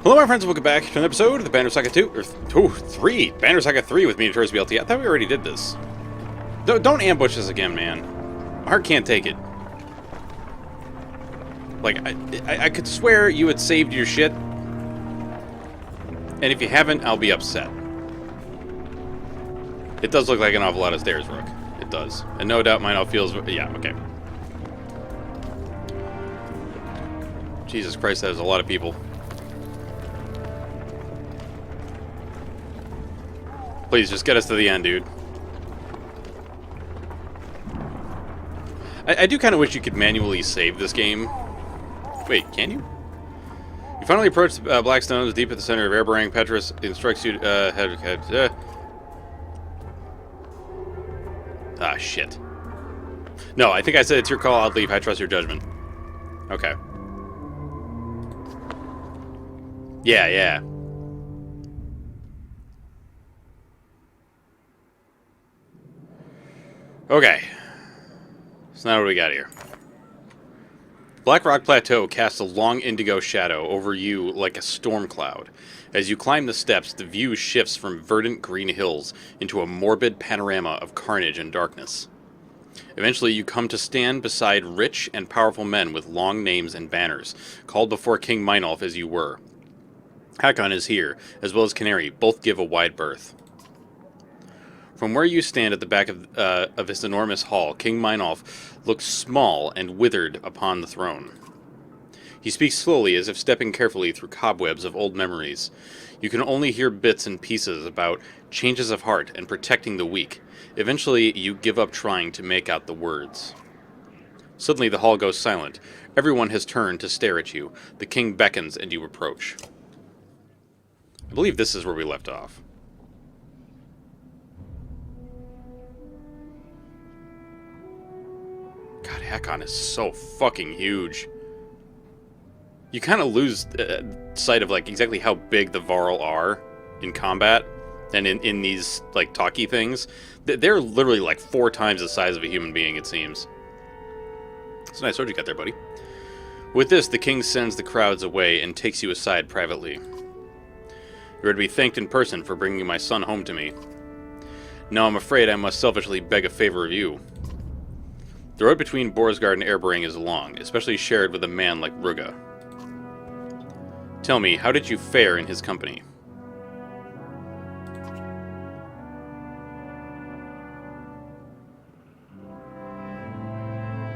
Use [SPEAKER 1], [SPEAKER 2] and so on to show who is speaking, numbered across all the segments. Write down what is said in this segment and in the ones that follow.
[SPEAKER 1] Hello my friends, welcome back to an episode of the Banner Saga 2, or 3, Banner Saga 3 with me, Notorious BLT. I thought we already did this. Don't ambush us again, man. My heart can't take it. Like, I could swear you had saved your shit, and if you haven't, I'll be upset. It does look like an awful lot of stairs, Rook. It does. And no doubt mine all feels... yeah, okay. Jesus Christ, that is a lot of people. Please, just get us to the end, dude. I do kind of wish you could manually save this game. Wait, can you? You finally approach Black Stones, deep at the center of Airbarang. Petrus instructs you to... Ah, shit. No, I think I said it's your call. I'll leave. I trust your judgment. Okay. Yeah. Okay. So now what do we got here? Black Rock Plateau casts a long indigo shadow over you like a storm cloud. As you climb the steps, the view shifts from verdant green hills into a morbid panorama of carnage and darkness. Eventually, you come to stand beside rich and powerful men with long names and banners, called before King Meinolf as you were. Hakon is here, as well as Canary. Both give a wide berth. From where you stand at the back of this enormous hall, King Meinolf looks small and withered upon the throne. He speaks slowly, as if stepping carefully through cobwebs of old memories. You can only hear bits and pieces about changes of heart and protecting the weak. Eventually, you give up trying to make out the words. Suddenly, the hall goes silent. Everyone has turned to stare at you. The king beckons, and you approach. I believe this is where we left off. God, Hakon is so fucking huge. You kind of lose sight of like exactly how big the Varl are in combat and in these like talkie things. They're literally like 4 times the size of a human being, it seems. It's a nice sword you got there, buddy. With this, the king sends the crowds away and takes you aside privately. You are to be thanked in person for bringing my son home to me. Now I'm afraid I must selfishly beg a favor of you. The road between Borsgard and Airbarang is long, especially shared with a man like Rugga. Tell me, how did you fare in his company?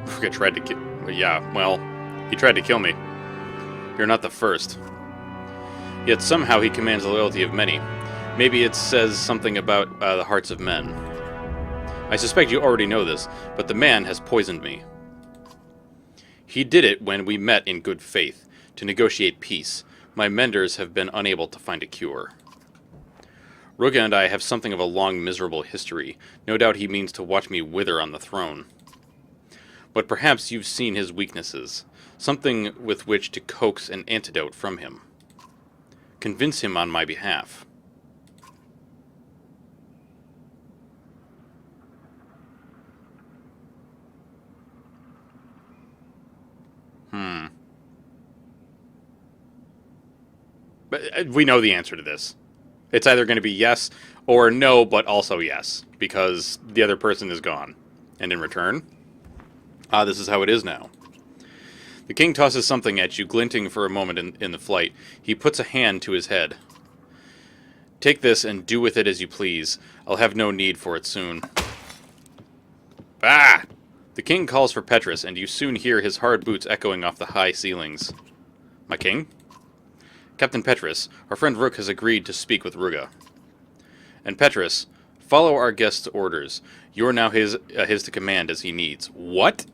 [SPEAKER 1] Rugga tried to kill... yeah, well, he tried to kill me. You're not the first. Yet somehow he commands the loyalty of many. Maybe it says something about the hearts of men. I suspect you already know this, but the man has poisoned me. He did it when we met in good faith, to negotiate peace. My menders have been unable to find a cure. Rugga and I have something of a long, miserable history. No doubt he means to watch me wither on the throne. But perhaps you've seen his weaknesses, something with which to coax an antidote from him. Convince him on my behalf. But we know the answer to this. It's either going to be yes or no, but also yes, because the other person is gone. And in return, this is how it is now. The king tosses something at you, glinting for a moment in the flight. He puts a hand to his head. Take this and do with it as you please. I'll have no need for it soon. Ah! The king calls for Petrus, and you soon hear his hard boots echoing off the high ceilings. My king? Captain Petrus, our friend Rook has agreed to speak with Rugga. And Petrus, follow our guest's orders. You're now his to command as he needs. What?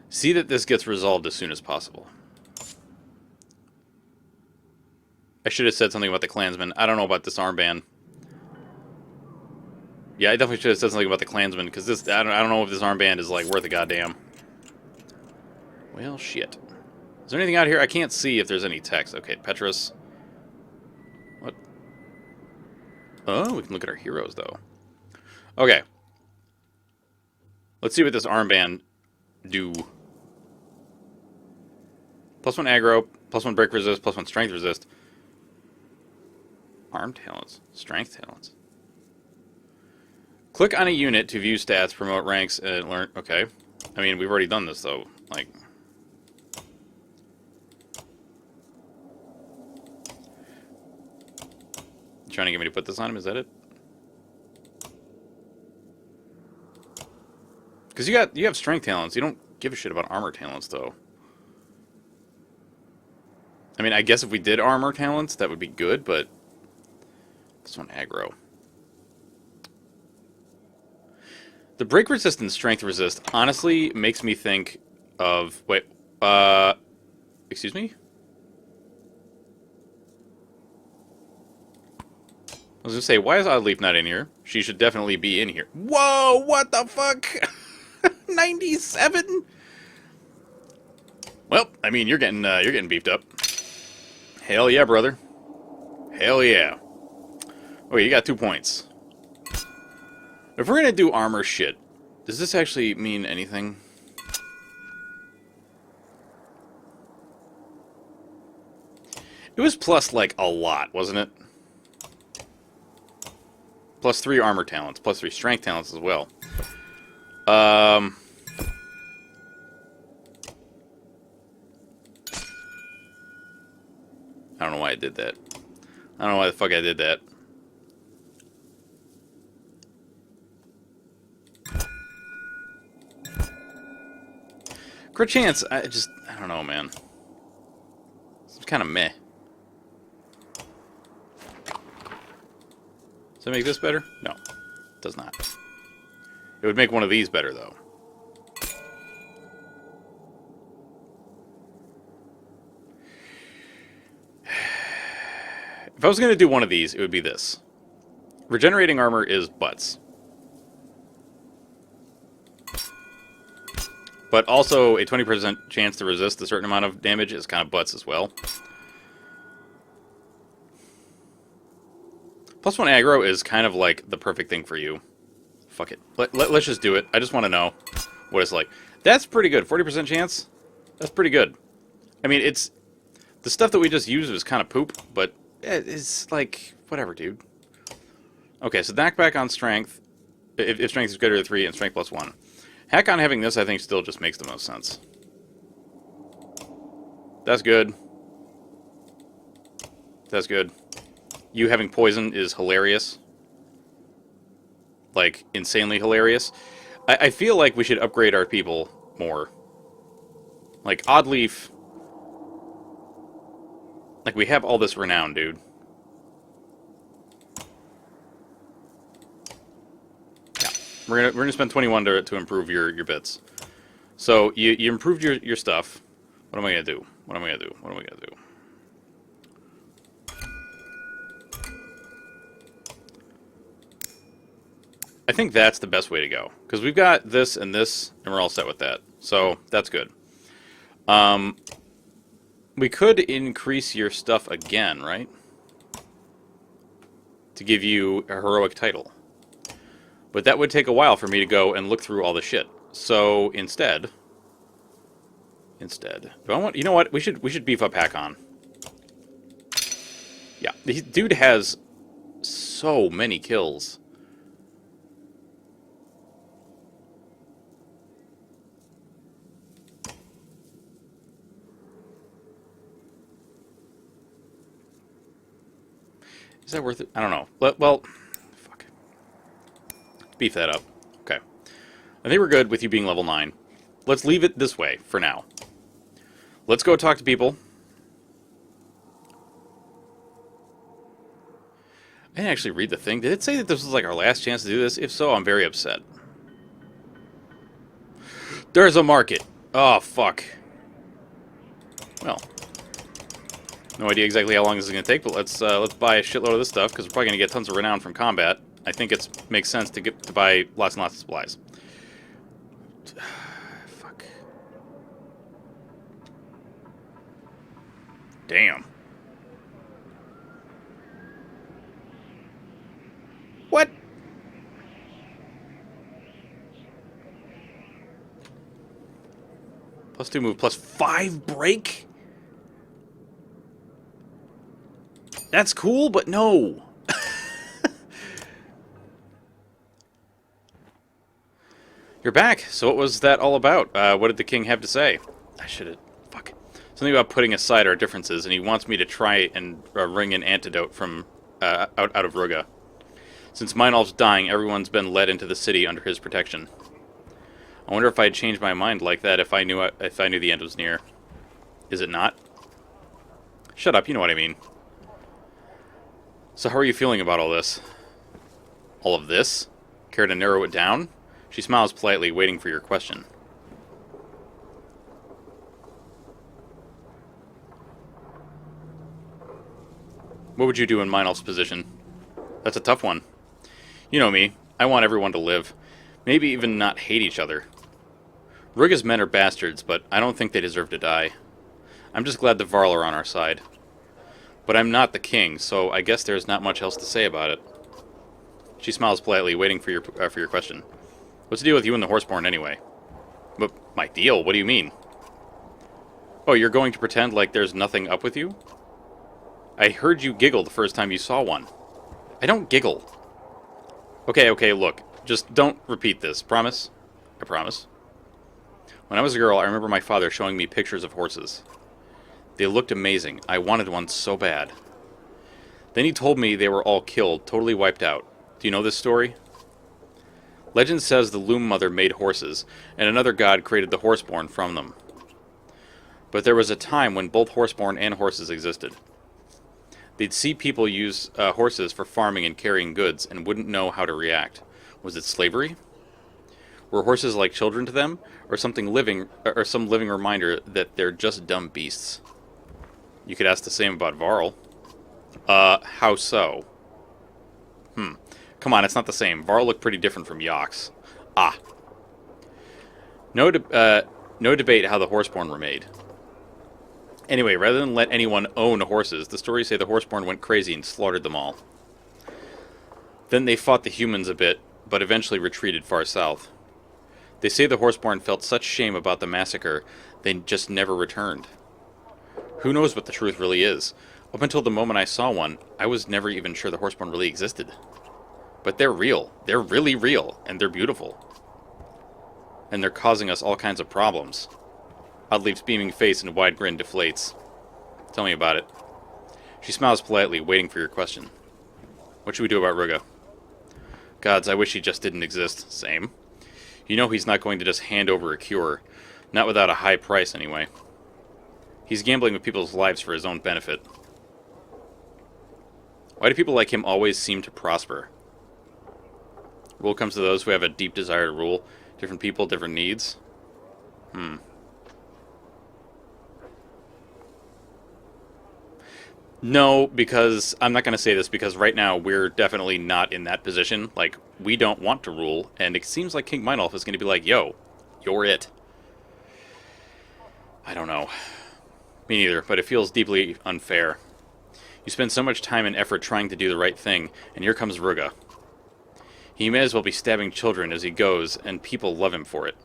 [SPEAKER 1] See that this gets resolved as soon as possible. I should have said something about the clansman. I don't know about this armband. Yeah, I definitely should have said something about the clansman, because this I don't know if this armband is like worth a goddamn. Well, shit. Is there anything out here? I can't see if there's any text. Okay, Petrus. What? Oh, we can look at our heroes, though. Okay. Let's see what this armband do. +1 aggro, +1 break resist, +1 strength resist. Arm talents. Strength talents. Click on a unit to view stats, promote ranks, and learn... Okay. I mean, we've already done this, though. Like... You trying to get me to put this on him? Is that it? Because you have strength talents. You don't give a shit about armor talents, though. I mean, I guess if we did armor talents, that would be good, but... This one aggro. The break resist and strength resist honestly makes me think of... Wait, excuse me? I was gonna say, why is Oddleaf not in here? She should definitely be in here. Whoa, what the fuck? 97? Well, I mean, you're getting beefed up. Hell yeah, brother. Hell yeah. Okay, you got 2 points. If we're gonna do armor shit, does this actually mean anything? It was plus, like, a lot, wasn't it? +3 armor talents, +3 strength talents as well. I don't know why I did that. I don't know why the fuck I did that. Crit chance, I don't know, man. It's kind of meh. Does that make this better? No, it does not. It would make one of these better, though. If I was going to do one of these, it would be this. Regenerating armor is butts. But also, a 20% chance to resist a certain amount of damage is kind of butts as well. +1 aggro is kind of like the perfect thing for you. Fuck it. Let's just do it. I just want to know what it's like. That's pretty good. 40% chance? That's pretty good. I mean, it's... The stuff that we just used was kind of poop, but it's like... Whatever, dude. Okay, so knockback on strength. If strength is greater than 3 and strength +1. Hack on having this, I think, still just makes the most sense. That's good. That's good. You having poison is hilarious. Like, insanely hilarious. I feel like we should upgrade our people more. Like, Oddleaf... Like, we have all this renown, dude. Yeah. We're gonna spend 21 to improve your bits. So, you improved your stuff. What am I gonna do? What am I gonna do? What am I gonna do? I think that's the best way to go. Because we've got this, and we're all set with that. So, that's good. We could increase your stuff again, right? To give you a heroic title. But that would take a while for me to go and look through all the shit. So, instead... Do I want... You know what? We should beef up Hakon. Yeah, the dude has so many kills. Is that worth it? I don't know. Well, fuck. Beef that up. Okay. I think we're good with you being level 9. Let's leave it this way for now. Let's go talk to people. I didn't actually read the thing. Did it say that this was like our last chance to do this? If so, I'm very upset. There's a market. Oh, fuck. Well. No idea exactly how long this is going to take, but let's buy a shitload of this stuff, because we're probably going to get tons of renown from combat. I think it makes sense to buy lots and lots of supplies. Fuck. Damn. What? +2 move, +5 break? That's cool, but no. You're back. So what was that all about? What did the king have to say? I should have... Fuck. Something about putting aside our differences, and he wants me to try and wring an antidote from out of Rugga. Since Meinolf's dying, everyone's been led into the city under his protection. I wonder if I'd change my mind like that if I knew the end was near. Is it not? Shut up, you know what I mean. So how are you feeling about all this? All of this? Care to narrow it down? She smiles politely, waiting for your question. What would you do in Meinolf's position? That's a tough one. You know me. I want everyone to live. Maybe even not hate each other. Rugga's men are bastards, but I don't think they deserve to die. I'm just glad the Varl are on our side. But I'm not the king, so I guess there's not much else to say about it. She smiles politely, waiting for your question. What's the deal with you and the Horseborn, anyway? But my deal? What do you mean? Oh, you're going to pretend like there's nothing up with you? I heard you giggle the first time you saw one. I don't giggle. Okay, look. Just don't repeat this. Promise? I promise. When I was a girl, I remember my father showing me pictures of horses. They looked amazing. I wanted one so bad. Then he told me they were all killed, totally wiped out. Do you know this story? Legend says the Loom Mother made horses, and another god created the Horseborn from them. But there was a time when both Horseborn and horses existed. They'd see people use horses for farming and carrying goods, and wouldn't know how to react. Was it slavery? Were horses like children to them, or something living, or some living reminder that they're just dumb beasts? You could ask the same about Varl. How so? Come on, it's not the same. Varl looked pretty different from Yox. Ah. No debate how the Horseborn were made. Anyway, rather than let anyone own horses, the stories say the Horseborn went crazy and slaughtered them all. Then they fought the humans a bit, but eventually retreated far south. They say the Horseborn felt such shame about the massacre, they just never returned. Who knows what the truth really is? Up until the moment I saw one, I was never even sure the Horseborn really existed. But they're real. They're really real, and they're beautiful. And they're causing us all kinds of problems. Oddleif's beaming face and wide grin deflates. Tell me about it. She smiles politely, waiting for your question. What should we do about Rugga? Gods, I wish he just didn't exist. Same. You know he's not going to just hand over a cure. Not without a high price, anyway. He's gambling with people's lives for his own benefit. Why do people like him always seem to prosper? Rule comes to those who have a deep desire to rule. Different people, different needs. No, because I'm not going to say this because right now we're definitely not in that position. Like, we don't want to rule, and it seems like King Meinolf is going to be like, yo, you're it. I don't know. Me neither, but it feels deeply unfair. You spend so much time and effort trying to do the right thing, and here comes Rugga. He may as well be stabbing children as he goes, and people love him for it.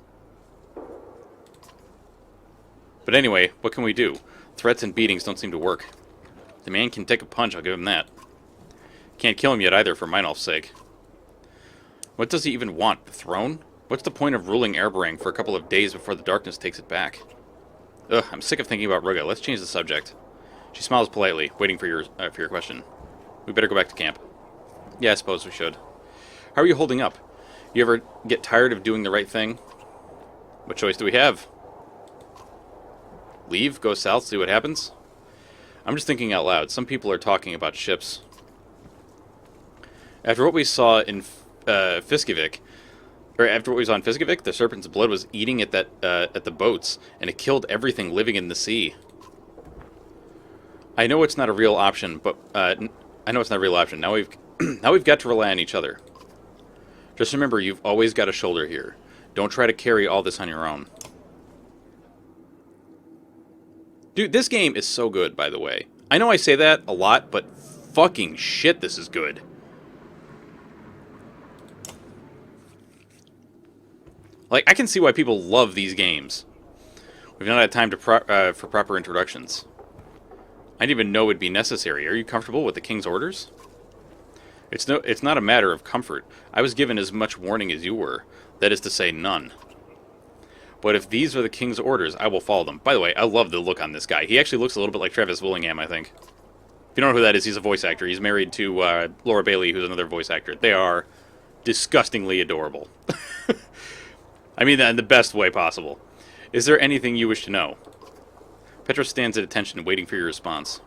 [SPEAKER 1] But anyway, what can we do? Threats and beatings don't seem to work. The man can take a punch, I'll give him that. Can't kill him yet either, for Meinolf's sake. What does he even want? The throne? What's the point of ruling Ereberang for a couple of days before the darkness takes it back? Ugh, I'm sick of thinking about Rugga. Let's change the subject. She smiles politely, waiting for your question. We better go back to camp. Yeah, I suppose we should. How are you holding up? You ever get tired of doing the right thing? What choice do we have? Leave? Go south? See what happens? I'm just thinking out loud. Some people are talking about ships. After what we saw in Fiskevik, the serpent's blood was eating at the boats, and it killed everything living in the sea. I know it's not a real option, but Now we've got to rely on each other. Just remember, you've always got a shoulder here. Don't try to carry all this on your own. Dude, this game is so good, by the way. I know I say that a lot, but fucking shit, this is good. Like, I can see why people love these games. We've not had time to for proper introductions. I didn't even know it'd be necessary. Are you comfortable with the king's orders? It's not a matter of comfort. I was given as much warning as you were. That is to say, none. But if these are the king's orders, I will follow them. By the way, I love the look on this guy. He actually looks a little bit like Travis Willingham, I think. If you don't know who that is, he's a voice actor. He's married to Laura Bailey, who's another voice actor. They are disgustingly adorable. I mean that in the best way possible. Is there anything you wish to know? Petros stands at attention, waiting for your response.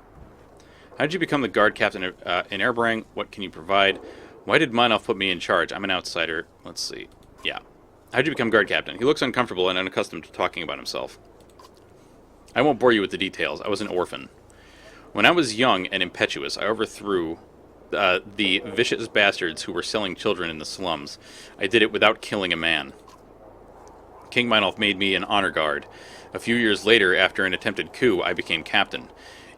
[SPEAKER 1] How did you become the guard captain in Airbrang? What can you provide? Why did Meinolf put me in charge? I'm an outsider. Let's see. Yeah. How did you become guard captain? He looks uncomfortable and unaccustomed to talking about himself. I won't bore you with the details. I was an orphan. When I was young and impetuous, I overthrew the vicious bastards who were selling children in the slums. I did it without killing a man. King Meinolf made me an honor guard. A few years later, after an attempted coup, I became captain.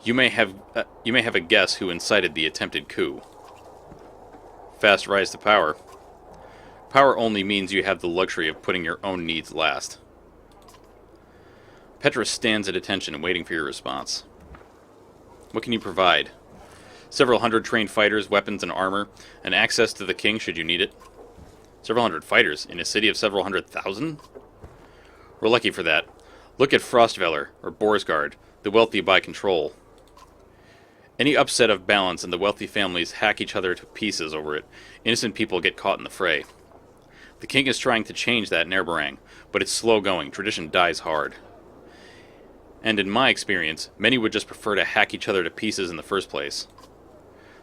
[SPEAKER 1] You may have a guess who incited the attempted coup. Fast rise to power. Power only means you have the luxury of putting your own needs last. Petros stands at attention, waiting for your response. What can you provide? Several hundred trained fighters, weapons, and armor, and access to the king should you need it. Several hundred fighters in a city of several 100,000? We're lucky for that. Look at Frostveller, or Borsgard, the wealthy buy control. Any upset of balance and the wealthy families hack each other to pieces over it. Innocent people get caught in the fray. The king is trying to change that in Airbrang, but it's slow going. Tradition dies hard. And in my experience, many would just prefer to hack each other to pieces in the first place.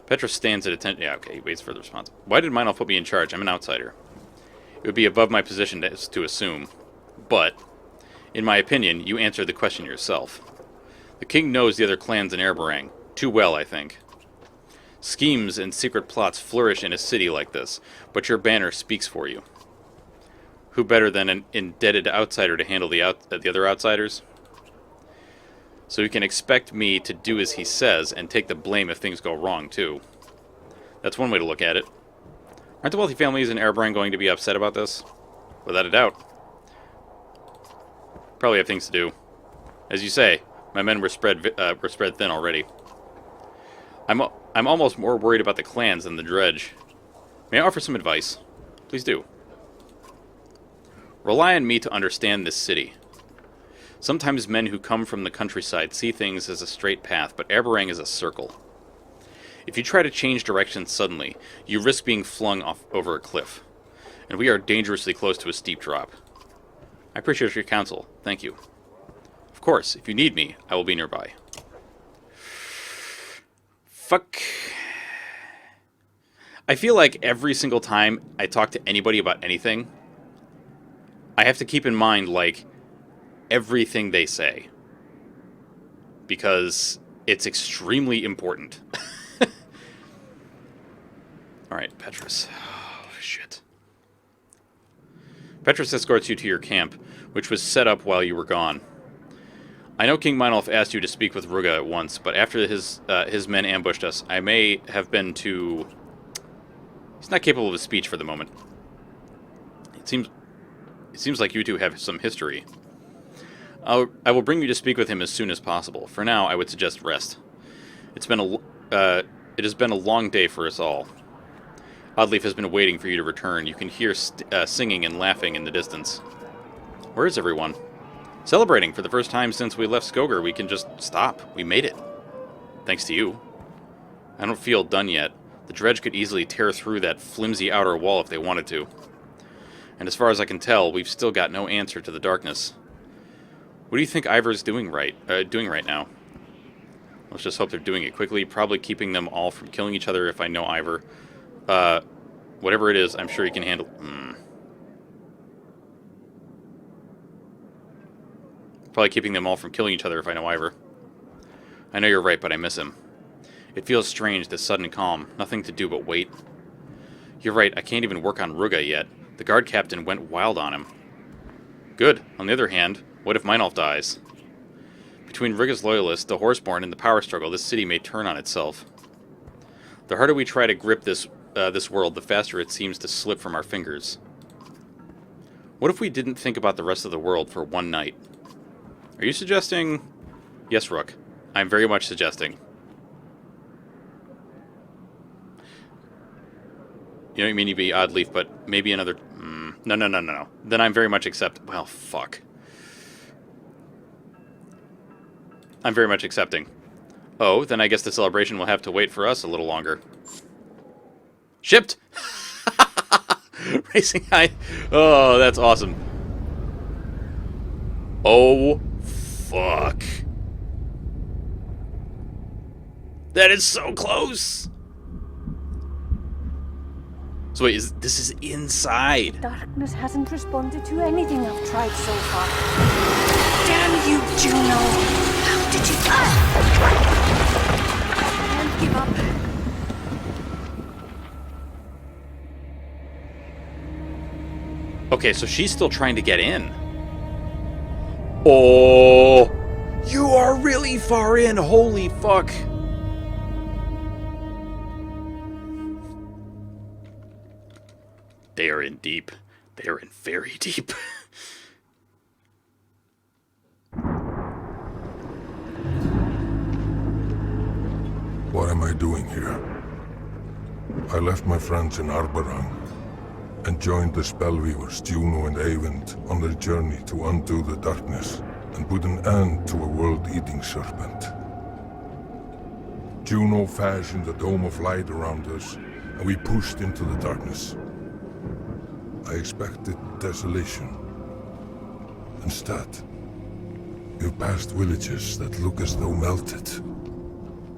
[SPEAKER 1] Petros stands at attention. Yeah, okay, he waits for the response. Why did Meinolf put me in charge? I'm an outsider. It would be above my position to assume. But, in my opinion, you answered the question yourself. The king knows the other clans in Airbrang. Too well, I think. Schemes and secret plots flourish in a city like this, but your banner speaks for you. Who better than an indebted outsider to handle the other outsiders? So you can expect me to do as he says and take the blame if things go wrong, too. That's one way to look at it. Aren't the wealthy families in Airbrang going to be upset about this? Without a doubt. Probably have things to do. As you say, my men were spread thin already. I'm almost more worried about the clans than the dredge. May I offer some advice? Please do. Rely on me to understand this city. Sometimes men who come from the countryside see things as a straight path, but Airbrang is a circle. If you try to change direction suddenly, you risk being flung off over a cliff. And we are dangerously close to a steep drop. I appreciate your counsel. Thank you. Of course, if you need me, I will be nearby. Fuck. I feel like every single time I talk to anybody about anything, I have to keep in mind, like, everything they say. Because it's extremely important. Alright, Petros. Oh, shit. Petros escorts you to your camp, which was set up while you were gone. I know King Meinolf asked you to speak with Rugga at once, but after his men ambushed us, I may have been too... He's not capable of speech for the moment. It seems like you two have some history. I will bring you to speak with him as soon as possible. For now, I would suggest rest. It has been a long day for us all. Oddleif has been waiting for you to return. You can hear singing and laughing in the distance. Where is everyone? Celebrating for the first time since we left Skogar. We can just stop. We made it. Thanks to you. I don't feel done yet. The dredge could easily tear through that flimsy outer wall if they wanted to. And as far as I can tell, we've still got no answer to the darkness. What do you think Ivor's doing right now? Let's just hope they're doing it quickly, probably keeping them all from killing each other if I know Ivor. Whatever it is, I'm sure he can handle... Probably keeping them all from killing each other if I know Ivor. I know you're right, but I miss him. It feels strange, this sudden calm. Nothing to do but wait. You're right, I can't even work on Rugga yet. The guard captain went wild on him. Good. On the other hand, what if Meinolf dies? Between Rugga's loyalists, the Horseborn, and the power struggle, this city may turn on itself. The harder we try to grip this world, the faster it seems to slip from our fingers. What if we didn't think about the rest of the world for one night? Are you suggesting... Yes, Rook. I'm very much suggesting. You don't mean to be odd leaf, but maybe another... No. Then I'm very much well, fuck. I'm very much accepting. Oh, then I guess the celebration will have to wait for us a little longer. Shipped! Racing high. Oh, that's awesome. Oh, fuck. That is so close! So wait, this is inside.
[SPEAKER 2] Darkness hasn't responded to anything I've tried so far. Damn you, Juno! How did you... I can't give up.
[SPEAKER 1] Okay, so she's still trying to get in. Oh, you are really far in. Holy fuck. They are in deep. They are in very deep.
[SPEAKER 3] What am I doing here? I left my friends in Arborang and joined the Spellweavers, Juno and Eyvind, on their journey to undo the darkness and put an end to a world-eating serpent. Juno fashioned a dome of light around us, and we pushed into the darkness. I expected desolation. Instead, we've passed villages that look as though melted,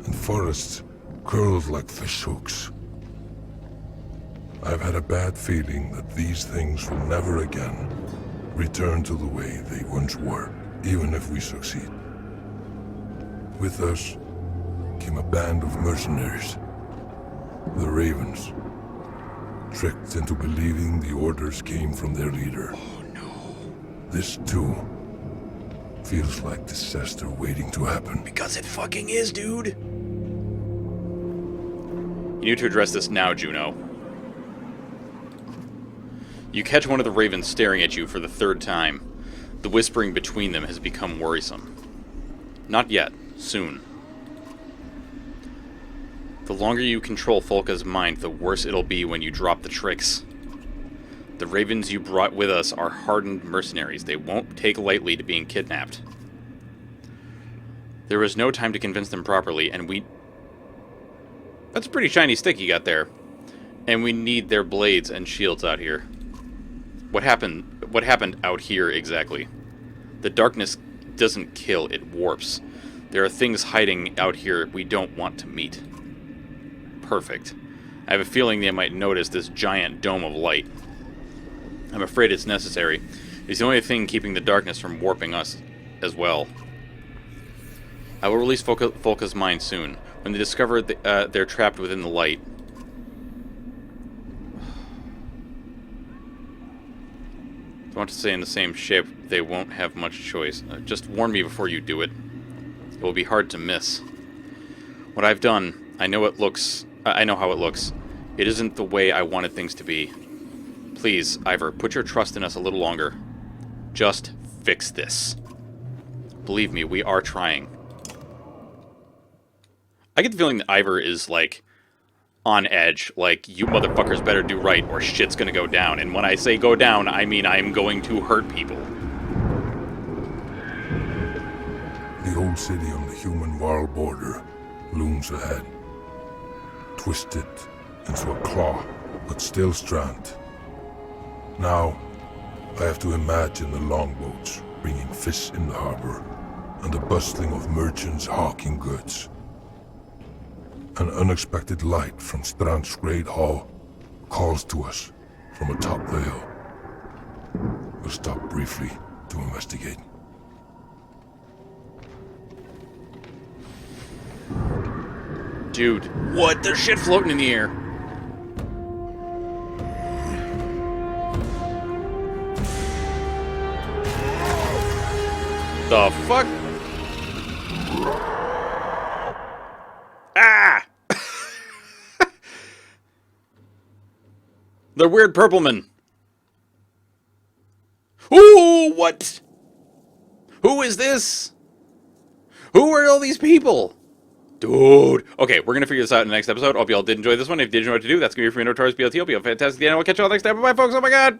[SPEAKER 3] and forests curled like fishhooks. I've had a bad feeling that these things will never again return to the way they once were, even if we succeed. With us came a band of mercenaries, the Ravens, tricked into believing the orders came from their leader.
[SPEAKER 1] Oh no.
[SPEAKER 3] This too feels like disaster waiting to happen.
[SPEAKER 1] Because it fucking is, dude. You need to address this now, Juno. You catch one of the ravens staring at you for the third time. The whispering between them has become worrisome. Not yet. Soon. The longer you control Folka's mind, the worse it'll be when you drop the tricks. The ravens you brought with us are hardened mercenaries. They won't take lightly to being kidnapped. There was no time to convince them properly, and we... That's a pretty shiny stick you got there. And we need their blades and shields out here. What happened out here exactly? The darkness doesn't kill, it warps. There are things hiding out here we don't want to meet. Perfect. I have a feeling they might notice this giant dome of light. I'm afraid it's necessary. It's the only thing keeping the darkness from warping us as well. I will release Folka's mind soon. When they discover they're trapped within the light. If I want to stay in the same shape, they won't have much choice. Just warn me before you do it. It will be hard to miss. What I've done, I know how it looks. It isn't the way I wanted things to be. Please, Ivor, put your trust in us a little longer. Just fix this. Believe me, we are trying. I get the feeling that Ivor is, like, on edge. Like, you motherfuckers better do right or shit's gonna go down. And when I say go down, I mean I'm going to hurt people.
[SPEAKER 3] The old city on the human-Varl border looms ahead. Twisted into a claw, but still strand. Now, I have to imagine the longboats bringing fish in the harbor, and the bustling of merchants hawking goods. An unexpected light from Strand's Great Hall calls to us from atop the hill. We'll stop briefly to investigate.
[SPEAKER 1] Dude, what? There's shit floating in the air. The fuck? Ah! They're weird purple men. Ooh, what? Who is this? Who are all these people? Dude. Okay, we're going to figure this out in the next episode. Hope you all did enjoy this one. If you did enjoy what to do, that's going to be for me, Notorious BLT. Hope you have a fantastic day, and we'll catch you all next time. Bye, folks. Oh, my God.